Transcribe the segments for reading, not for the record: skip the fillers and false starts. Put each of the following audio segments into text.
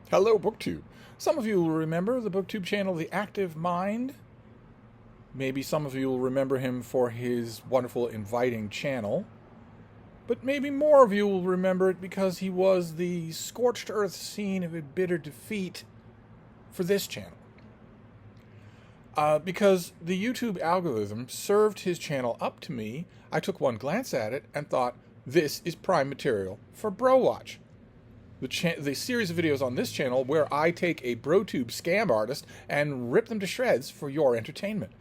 Hello, BookTube. Some of you will remember the BookTube channel, The Active Mind. Maybe some of you will remember him for his wonderful inviting channel. But maybe more of you will remember it because he was the scorched earth scene of a bitter defeat for this channel. Because the YouTube algorithm served his channel up to me, I took one glance at it and thought, this is prime material for Bro Watch. The series of videos on this channel where I take a BroTube scam artist and rip them to shreds for your entertainment.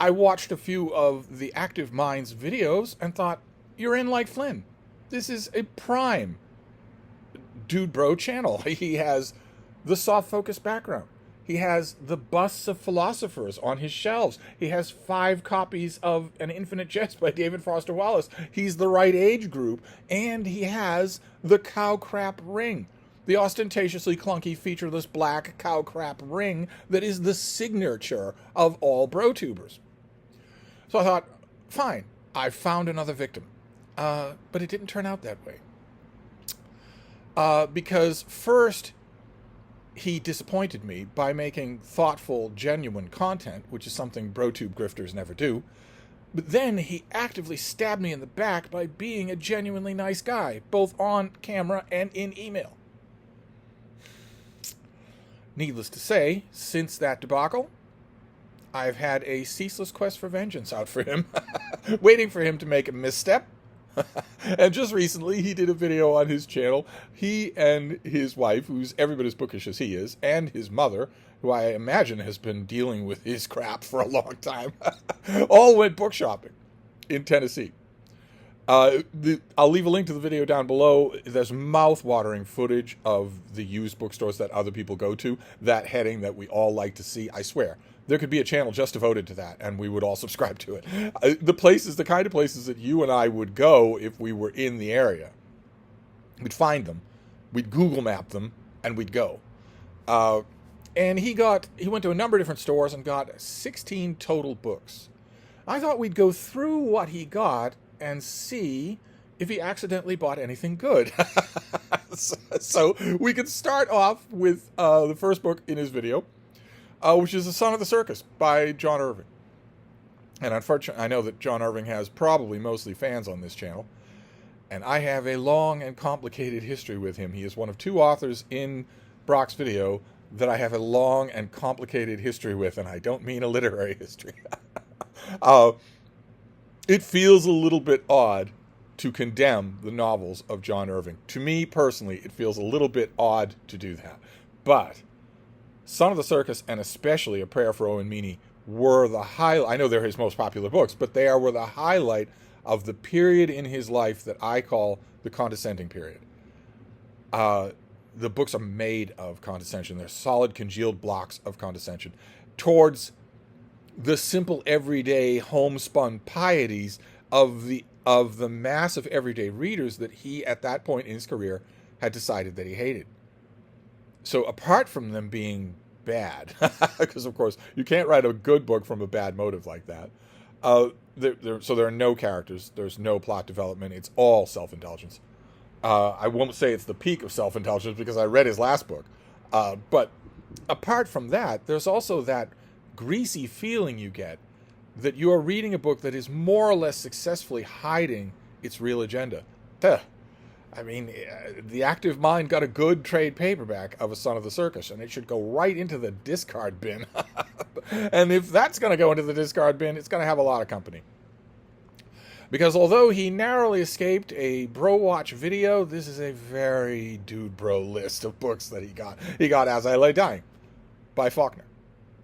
I watched a few of the Active Minds videos and thought, you're in like Flynn. This is a prime dude bro channel. He has the soft focus background. He has the busts of philosophers on his shelves. He has 5 copies of An Infinite Jest by David Foster Wallace. He's the right age group. And he has the cow crap ring. The ostentatiously clunky, featureless black cow crap ring that is the signature of all bro-tubers. So I thought, fine, I found another victim. But it didn't turn out that way. Because first, he disappointed me by making thoughtful, genuine content, which is something BroTube grifters never do. But then he actively stabbed me in the back by being a genuinely nice guy, both on camera and in email. Needless to say, since that debacle, I've had a ceaseless quest for vengeance out for him, waiting for him to make a misstep. And just recently, he did a video on his channel. He and his wife, who's every bit as bookish as he is, and his mother, who I imagine has been dealing with his crap for a long time, all went book shopping in Tennessee. I'll leave a link to the video down below. There's mouth-watering footage of the used bookstores that other people go to, that heading that we all like to see, I swear. There could be a channel just devoted to that, and we would all subscribe to it. The kind of places that you and I would go if we were in the area. We'd find them, we'd Google map them, and we'd go. And he went to a number of different stores and got 16 total books. I thought we'd go through what he got and see if he accidentally bought anything good. So we could start off with the first book in his video, which is The Son of the Circus by John Irving. And unfortunately, I know that John Irving has probably mostly fans on this channel, and I have a long and complicated history with him. He is one of 2 authors in Brock's video that I have a long and complicated history with, and I don't mean a literary history. It feels a little bit odd to condemn the novels of John Irving. To me, personally, it feels a little bit odd to do that. But Son of the Circus, and especially A Prayer for Owen Meany, were the highlight. I know they're his most popular books, but they were the highlight of the period in his life that I call the condescending period. The books are made of condescension. They're solid, congealed blocks of condescension towards the simple, everyday, homespun pieties of the mass of everyday readers that he, at that point in his career, had decided that he hated. So apart from them being bad, because of course you can't write a good book from a bad motive like that, so there are no characters, there's no plot development, it's all self-indulgence. I won't say it's the peak of self-indulgence because I read his last book, but apart from that, there's also that greasy feeling you get that you are reading a book that is more or less successfully hiding its real agenda. I mean, The Active Mind got a good trade paperback of A Son of the Circus, and it should go right into the discard bin. And if that's going to go into the discard bin, it's going to have a lot of company. Because although he narrowly escaped a Bro Watch video, this is a very dude bro list of books that he got. He got As I Lay Dying by Faulkner.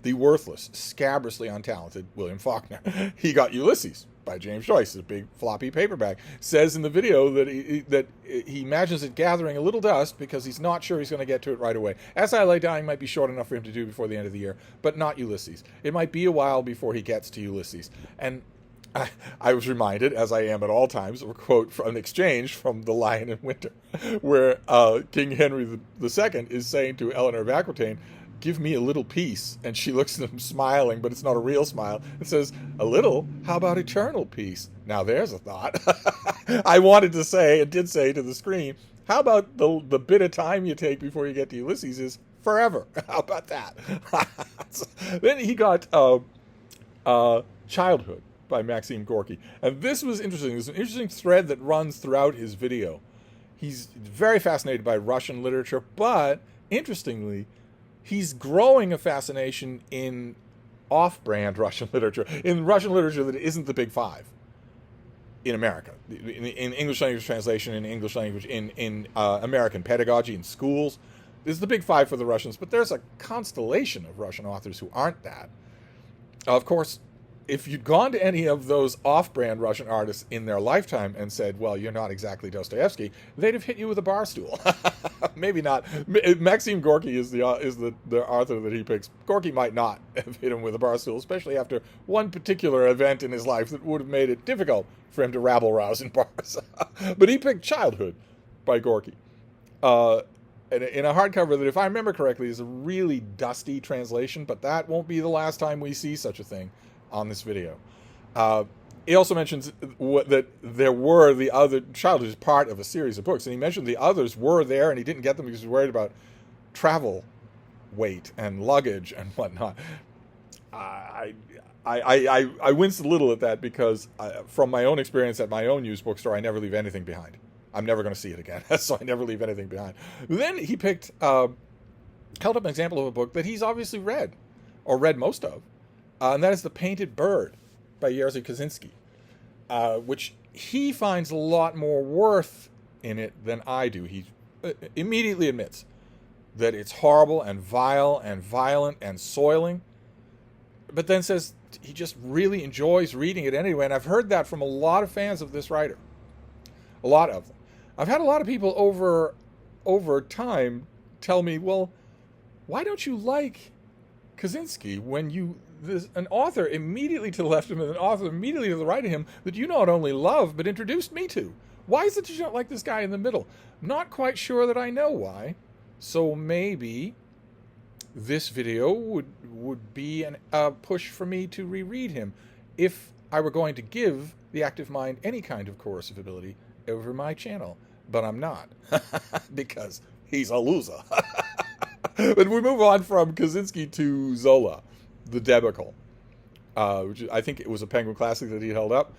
The worthless, scabrously untalented William Faulkner. He got Ulysses by James Joyce, a big floppy paperback. Says in the video that he imagines it gathering a little dust because he's not sure he's going to get to it right away. As I Lay Dying might be short enough for him to do before the end of the year, but not Ulysses. It might be a while before he gets to Ulysses. And I was reminded, as I am at all times, of a quote from an exchange from The Lion in Winter, where King Henry II is saying to Eleanor of Aquitaine, "Give me a little peace." And she looks at him smiling, but it's not a real smile. It says, "A little? How about eternal peace?" Now there's a thought. I wanted to say, and did say to the screen, How about the bit of time you take before you get to Ulysses is forever? How about that? Then he got Childhood by Maxim Gorky. And this was interesting. There's an interesting thread that runs throughout his video. He's very fascinated by Russian literature, but interestingly, he's growing a fascination in off-brand Russian literature, in Russian literature that isn't the Big Five in America, in English language translation, in English language, in American pedagogy, in schools. This is the Big Five for the Russians, but there's a constellation of Russian authors who aren't that. Of course, if you'd gone to any of those off-brand Russian artists in their lifetime and said, well, you're not exactly Dostoevsky, they'd have hit you with a bar stool. Maybe not. Maxim Gorky is the author that he picks. Gorky might not have hit him with a bar stool, especially after one particular event in his life that would have made it difficult for him to rabble-rouse in bars. But he picked Childhood by Gorky. In a hardcover that, if I remember correctly, is a really dusty translation, but that won't be the last time we see such a thing on this video. He also mentions that there were the other. Childhood is part of a series of books, and he mentioned the others were there, and he didn't get them because he was worried about travel weight and luggage and whatnot. I winced a little at that because from my own experience at my own used bookstore, I never leave anything behind. I'm never going to see it again, so I never leave anything behind. Then he held up an example of a book that he's obviously read, or read most of, and that is The Painted Bird by Jerzy Kosinski, which he finds a lot more worth in it than I do. He immediately admits that it's horrible and vile and violent and soiling, but then says he just really enjoys reading it anyway, and I've heard that from a lot of fans of this writer. A lot of them. I've had a lot of people over time tell me, well, why don't you like Kosiński when there's an author immediately to the left of him and an author immediately to the right of him that you not only love but introduced me to? Why is it that you don't like this guy in the middle? Not quite sure that I know why. So maybe this video would be a push for me to reread him if I were going to give the active mind any kind of coercive ability over my channel. But I'm not, because he's a loser. But we move on from Kosiński to Zola, the debacle, which I think it was a Penguin Classic that he held up.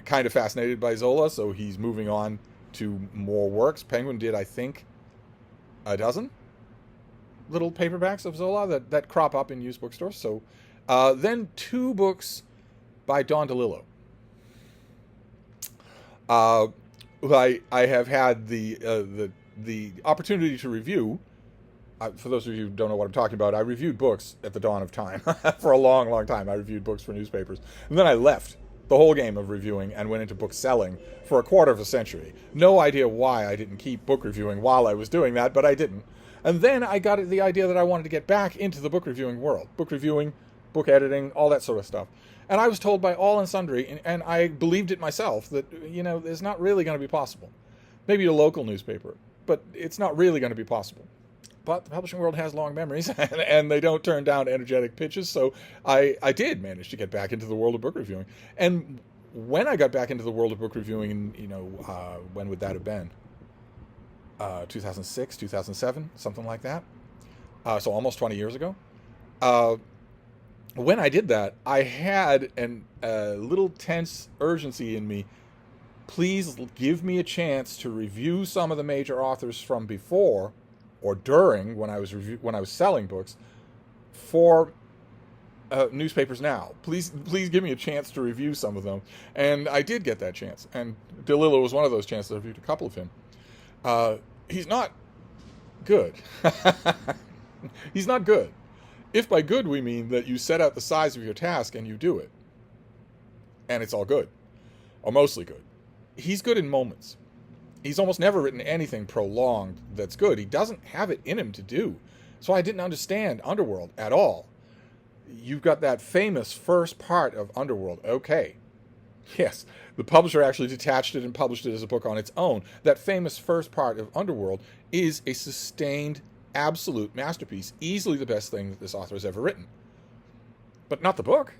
Kind of fascinated by Zola, so he's moving on to more works. Penguin did, I think, a dozen little paperbacks of Zola that crop up in used bookstores. So then 2 books by Don DeLillo. Who I have had the opportunity to review. For those of you who don't know what I'm talking about, I reviewed books at the dawn of time. For a long, long time, I reviewed books for newspapers. And then I left the whole game of reviewing and went into book selling for a quarter of a century. No idea why I didn't keep book reviewing while I was doing that, but I didn't. And then I got the idea that I wanted to get back into the book reviewing world. Book reviewing, book editing, all that sort of stuff. And I was told by all and sundry, and I believed it myself, that, it's not really going to be possible. Maybe a local newspaper, but it's not really going to be possible. But the publishing world has long memories, and they don't turn down energetic pitches, so I did manage to get back into the world of book reviewing. And when I got back into the world of book reviewing, when would that have been? 2006, 2007, something like that. So almost 20 years ago. When I did that, I had a little tense urgency in me. Please give me a chance to review some of the major authors from before or during when I was selling books for newspapers now. Please give me a chance to review some of them, and I did get that chance. And DeLillo was one of those chances. I reviewed a couple of him. He's not good. He's not good. If by good we mean that you set out the size of your task and you do it, and it's all good, or mostly good. He's good in moments. He's almost never written anything prolonged that's good. He doesn't have it in him to do. So I didn't understand Underworld at all. You've got that famous first part of Underworld. Okay. Yes, the publisher actually detached it and published it as a book on its own. That famous first part of Underworld is a sustained, absolute masterpiece, easily the best thing that this author has ever written. But not the book.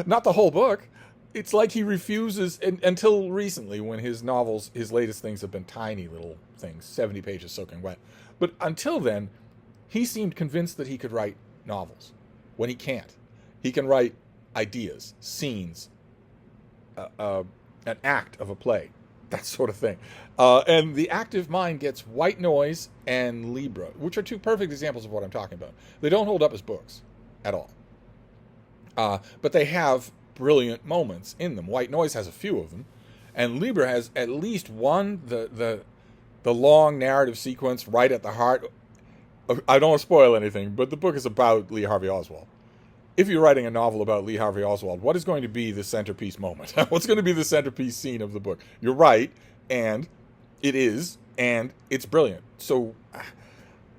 Not the whole book. it's like he refuses, until recently, when his novels, his latest things have been tiny little things, 70 pages soaking wet. But until then, he seemed convinced that he could write novels, when he can't. He can write ideas, scenes, an act of a play, that sort of thing. And The Active Mind gets White Noise and Libra, which are two perfect examples of what I'm talking about. They don't hold up as books at all. But they have brilliant moments in them. White Noise has a few of them, and Libra has at least one, the long narrative sequence right at the heart. I don't want to spoil anything, but the book is about Lee Harvey Oswald. If you're writing a novel about Lee Harvey Oswald, what is going to be the centerpiece moment? What's going to be the centerpiece scene of the book? You're right, and it is, and it's brilliant. So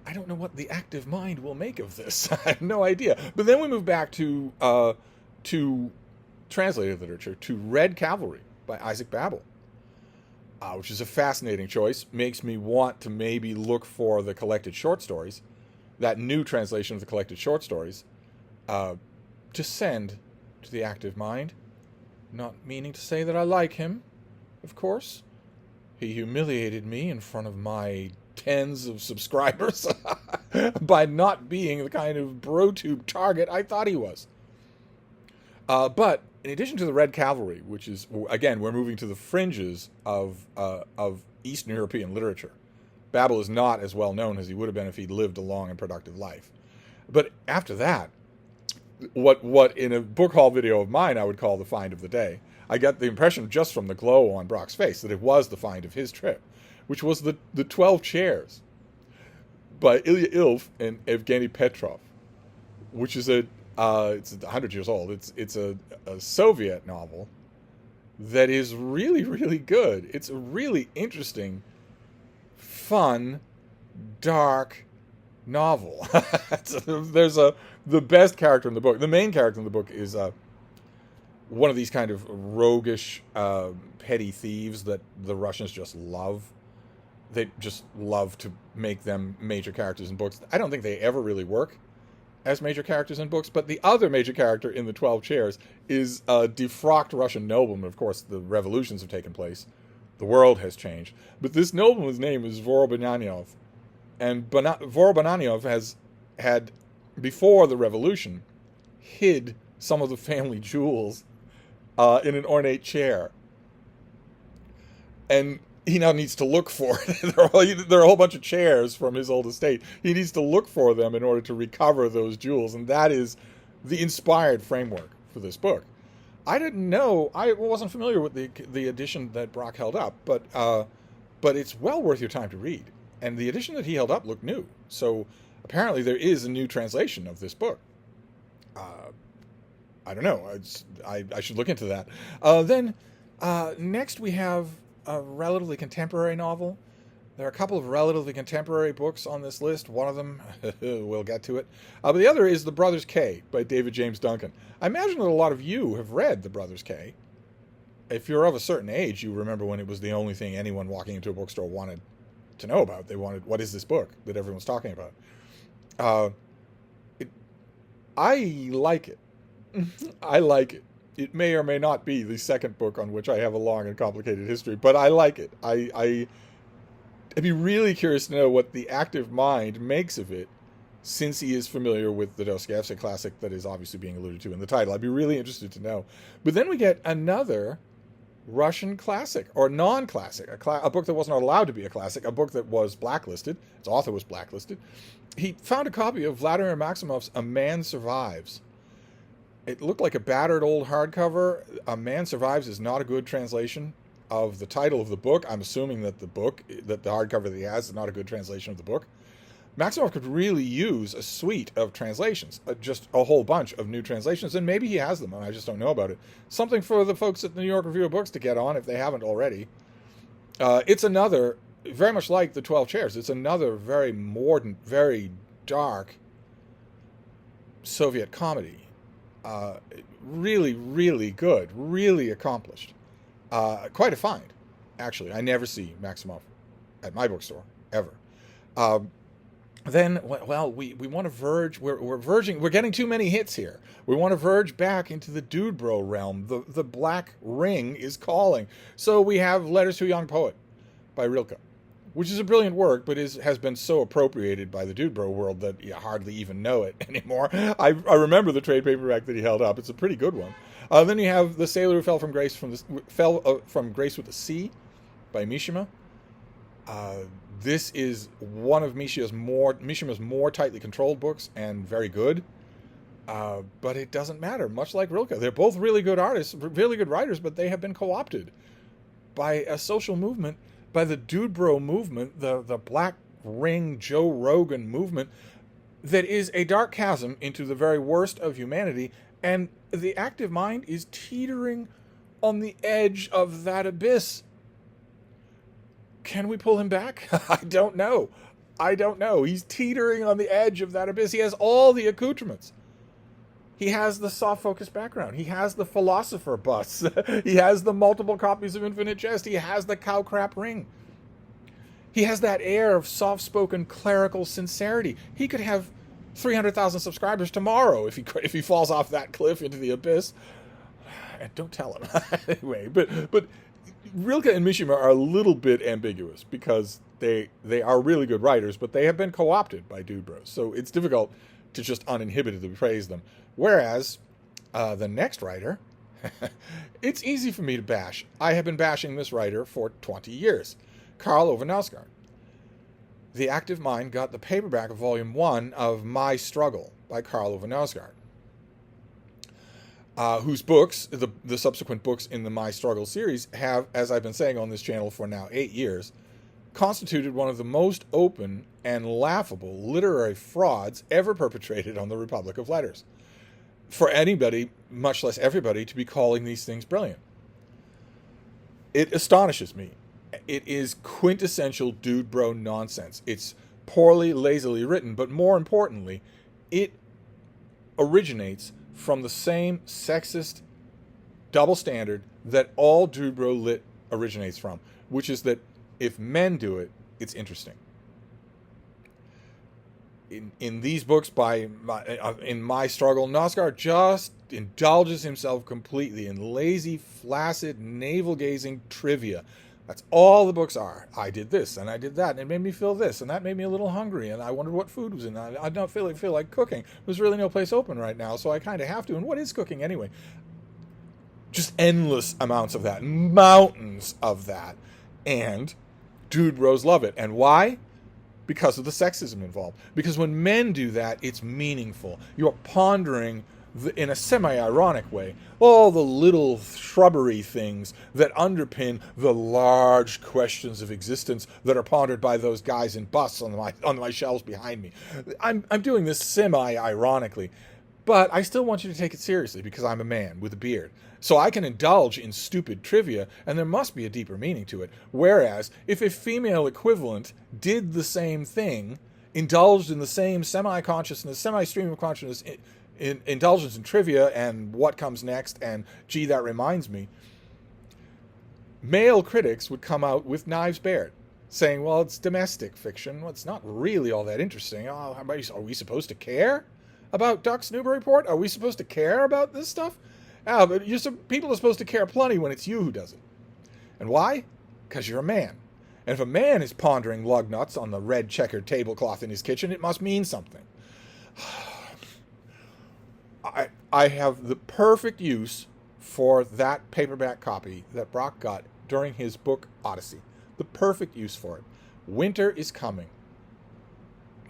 I don't know what The Active Mind will make of this. I have no idea. But then we move back to translated literature, to Red Cavalry by Isaac Babel, which is a fascinating choice. Makes me want to maybe look for the collected short stories, that new translation of the collected short stories, to send to The Active Mind. Not meaning to say that I like him, of course. He humiliated me in front of my tens of subscribers by not being the kind of bro-tube target I thought he was. But in addition to the Red Cavalry, which is, again, we're moving to the fringes of Eastern European literature. Babel is not as well known as he would have been if he'd lived a long and productive life. But after that, what in a book haul video of mine I would call the find of the day, I got the impression just from the glow on Brock's face that it was the find of his trip, which was the 12 Chairs by Ilya Ilf and Evgeny Petrov, which is it's 100 years old. It's a Soviet novel that is really, really good. It's a really interesting, fun, dark novel. There's the best character in the book. The main character in the book is one of these kind of roguish, petty thieves that the Russians just love. They just love to make them major characters in books. I don't think they ever really work as major characters in books, but the other major character in the 12 Chairs is a defrocked Russian nobleman. Of course, the revolutions have taken place. The world has changed. But this nobleman's name is Vorobananyov. And Vorobananyov had, before the revolution, hid some of the family jewels in an ornate chair. And he now needs to look for it. There are a whole bunch of chairs from his old estate. He needs to look for them in order to recover those jewels. And that is the inspired framework for this book. I didn't know, I wasn't familiar with the edition that Brock held up, but it's well worth your time to read. And the edition that he held up looked new. So apparently there is a new translation of this book. I don't know. I should look into that. Then next we have a relatively contemporary novel. There are a couple of relatively contemporary books on this list. One of them, we'll get to it. But the other is The Brothers K by David James Duncan. I imagine that a lot of you have read The Brothers K. If you're of a certain age, you remember when it was the only thing anyone walking into a bookstore wanted to know about. They wanted, what is this book that everyone's talking about? I like it. I like it. It may or may not be the second book on which I have a long and complicated history, but I like it. I'd be really curious to know what The Active Mind makes of it, since he is familiar with the Dostoevsky classic that is obviously being alluded to in the title. I'd be really interested to know. But then we get another Russian classic, or non-classic, a book that wasn't allowed to be a classic, a book that was blacklisted. Its author was blacklisted. He found a copy of Vladimir Maximov's A Man Survives. It looked like a battered old hardcover. A Man Survives is not a good translation of the title of the book. I'm assuming that the hardcover that he has is not a good translation of the book. Maximov could really use a suite of translations, just a whole bunch of new translations, and maybe he has them, and I just don't know about it. Something for the folks at the New York Review of Books to get on if they haven't already. It's another, very much like The 12 Chairs, it's another very mordant, very dark Soviet comedy. Really, really good, really accomplished. Quite a find, actually. I never see Maximov at my bookstore, ever. then, well, we want to verge. We're verging. We're getting too many hits here. We want to verge back into the dude bro realm. The Black Ring is calling. So we have Letters to a Young Poet by Rilke, which is a brilliant work, but has been so appropriated by the dude bro world that you hardly even know it anymore. I remember the trade paperback that he held up. It's a pretty good one. Then you have The Sailor Who Fell from Grace from Grace with the Sea by Mishima. This is one of Mishima's more tightly controlled books and very good. But it doesn't matter. Much like Rilke, they're both really good artists, really good writers, but they have been co-opted by a social movement, by the dude bro movement, the Black Ring Joe Rogan movement, that is a dark chasm into the very worst of humanity, and the active mind is teetering on the edge of that abyss. Can we pull him back? I don't know. He's teetering on the edge of that abyss. He has all the accoutrements. He has the soft focus background. He has the philosopher bust. He has the multiple copies of Infinite Jest. He has the cow crap ring. He has that air of soft-spoken clerical sincerity. He could have 300,000 subscribers tomorrow if he falls off that cliff into the abyss. And don't tell him. Anyway, but Rilke and Mishima are a little bit ambiguous because they are really good writers, but they have been co-opted by dude bros. So it's difficult to just uninhibitedly praise them. Whereas the next writer, it's easy for me to bash. I have been bashing this writer for 20 years. Karl Ove Knausgård. The Active Mind got the paperback of Volume 1 of My Struggle by Karl Ove Knausgård, whose books, the subsequent books in the My Struggle series, have, as I've been saying on this channel for now 8 years, constituted one of the most open and laughable literary frauds ever perpetrated on the Republic of Letters. For anybody, much less everybody, to be calling these things brilliant. It astonishes me. It is quintessential dude bro nonsense. It's poorly, lazily written, but more importantly, it originates from the same sexist double standard that all dude bro lit originates from, which is that if men do it, it's interesting. In these books in My Struggle, Knausgård just indulges himself completely in lazy, flaccid, navel-gazing trivia. That's all the books are. I did this and I did that, and it made me feel this, and that made me a little hungry, and I wondered what food was in. I don't feel like cooking. There's really no place open right now, so I kind of have to. And what is cooking anyway? Just endless amounts of that, mountains of that, and dude bros love it. And why? Because of the sexism involved. Because when men do that, it's meaningful. You're pondering, in a semi-ironic way, all the little shrubbery things that underpin the large questions of existence that are pondered by those guys in busts on my shelves behind me. I'm doing this semi-ironically, but I still want you to take it seriously because I'm a man with a beard. So I can indulge in stupid trivia, and there must be a deeper meaning to it. Whereas, if a female equivalent did the same thing, indulged in the same semi-consciousness, semi-stream of consciousness, in indulgence in trivia and what comes next, and gee, that reminds me, male critics would come out with knives bared, saying, well, it's domestic fiction. Well, it's not really all that interesting. Oh, are we supposed to care about Duck's Newburyport? Are we supposed to care about this stuff? But people are supposed to care plenty when it's you who does it. And why? Because you're a man. And if a man is pondering lug nuts on the red checkered tablecloth in his kitchen, it must mean something. I have the perfect use for that paperback copy that Brock got during his book Odyssey. The perfect use for it. Winter is coming.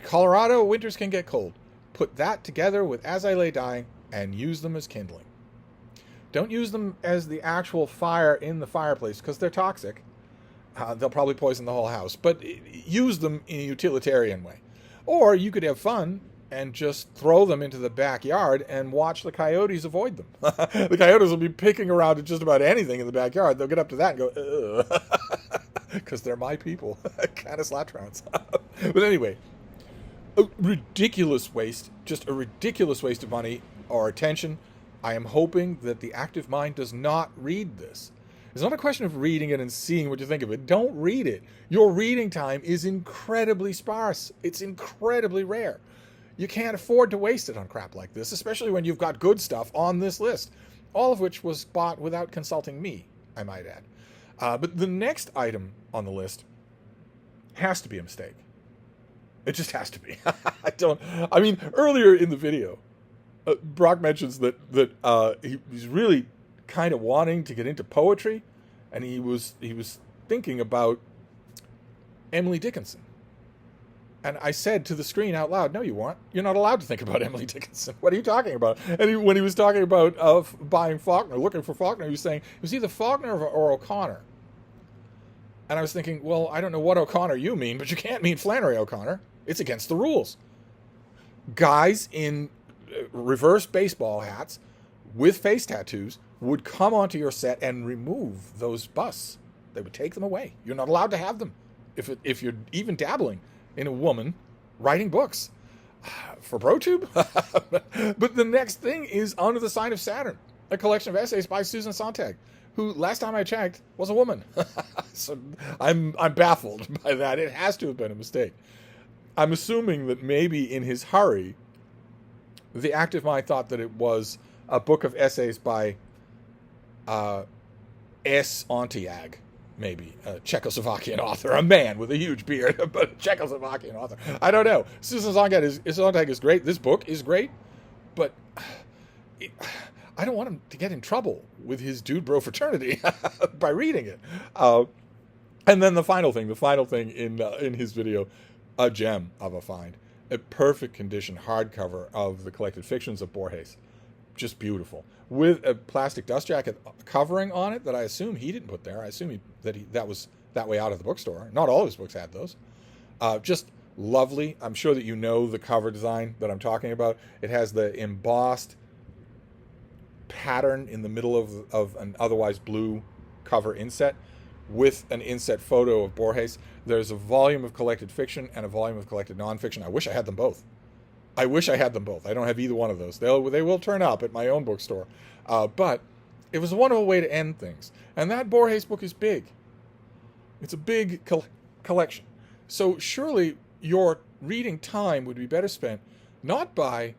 Colorado, winters can get cold. Put that together with As I Lay Dying and use them as kindling. Don't use them as the actual fire in the fireplace because they're toxic. They'll probably poison the whole house. But use them in a utilitarian way. Or you could have fun and just throw them into the backyard and watch the coyotes avoid them. The coyotes will be picking around at just about anything in the backyard. They'll get up to that and go, ugh. Because they're my people. Canis latrans. But anyway, a ridiculous waste. Just a ridiculous waste of money or attention. I am hoping that the active mind does not read this. It's not a question of reading it and seeing what you think of it. Don't read it. Your reading time is incredibly sparse. It's incredibly rare. You can't afford to waste it on crap like this, especially when you've got good stuff on this list, all of which was bought without consulting me, I might add. But the next item on the list has to be a mistake. It just has to be. Earlier in the video, Brock mentions that he's really kind of wanting to get into poetry, and he was thinking about Emily Dickinson. And I said to the screen out loud, no, you weren't. You're not allowed to think about Emily Dickinson. What are you talking about? And when he was talking about buying Faulkner, looking for Faulkner, he was saying it was either Faulkner or O'Connor. And I was thinking, well, I don't know what O'Connor you mean, but you can't mean Flannery O'Connor. It's against the rules. Guys in reverse baseball hats with face tattoos would come onto your set and remove those busts. They would take them away. You're not allowed to have them if you're even dabbling in a woman writing books for ProTube. But the next thing is Under the Sign of Saturn, a collection of essays by Susan Sontag, who last time I checked was a woman. So I'm baffled by that. It has to have been a mistake. I'm assuming that maybe in his hurry, the active mind thought that it was a book of essays by S. Ontiag, maybe a Czechoslovakian author, a man with a huge beard, but a Czechoslovakian author. I don't know. Susan Sontag is great. This book is great, but I don't want him to get in trouble with his dude bro fraternity by reading it. And then the final thing in his video, a gem of a find, a perfect condition hardcover of the collected fictions of Borges, just beautiful, with a plastic dust jacket covering on it that I assume he didn't put there. I assume that was that way out of the bookstore. Not all of his books had those. Just lovely. I'm sure that you know the cover design that I'm talking about. It has the embossed pattern in the middle of an otherwise blue cover inset with an inset photo of Borges. There's a volume of collected fiction and a volume of collected nonfiction. I wish I had them both. I don't have either one of those. They will turn up at my own bookstore. But it was a wonderful way to end things. And that Borges book is big. It's a big collection. So surely your reading time would be better spent not by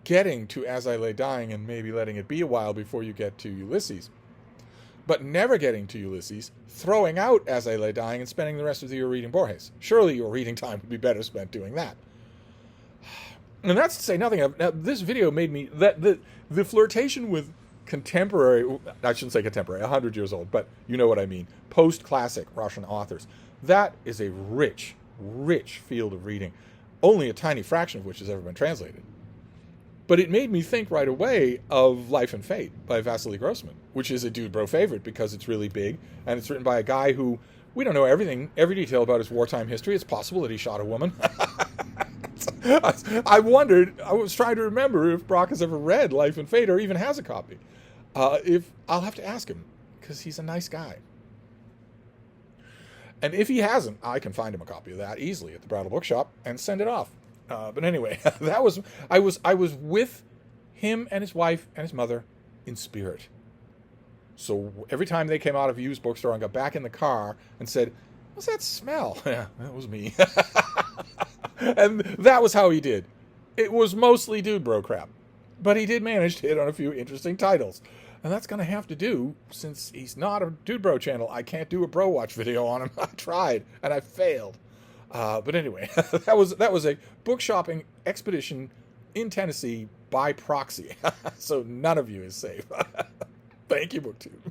getting to As I Lay Dying and maybe letting it be a while before you get to Ulysses, but never getting to Ulysses, throwing out As I Lay Dying and spending the rest of the year reading Borges. Surely your reading time would be better spent doing that. And that's to say nothing of, now this video made me, the flirtation with contemporary, I shouldn't say contemporary, 100 years old, but you know what I mean, post-classic Russian authors. That is a rich, rich field of reading, only a tiny fraction of which has ever been translated. But it made me think right away of Life and Fate by Vasily Grossman, which is a dude bro favorite because it's really big, and it's written by a guy who, we don't know every detail about his wartime history. It's possible that he shot a woman. I was trying to remember if Brock has ever read Life and Fate or even has a copy. I'll have to ask him, because he's a nice guy. And if he hasn't, I can find him a copy of that easily at the Brattle Bookshop and send it off. But anyway, I was with him and his wife and his mother in spirit. So every time they came out of a used bookstore and got back in the car and said, "What's that smell?" Yeah, that was me. And that was how he did. It was mostly dude bro crap. But he did manage to hit on a few interesting titles. And that's going to have to do, since he's not a dude bro channel, I can't do a bro watch video on him. I tried, and I failed. But anyway, that was a book shopping expedition in Tennessee by proxy. So none of you is safe. Thank you, BookTube.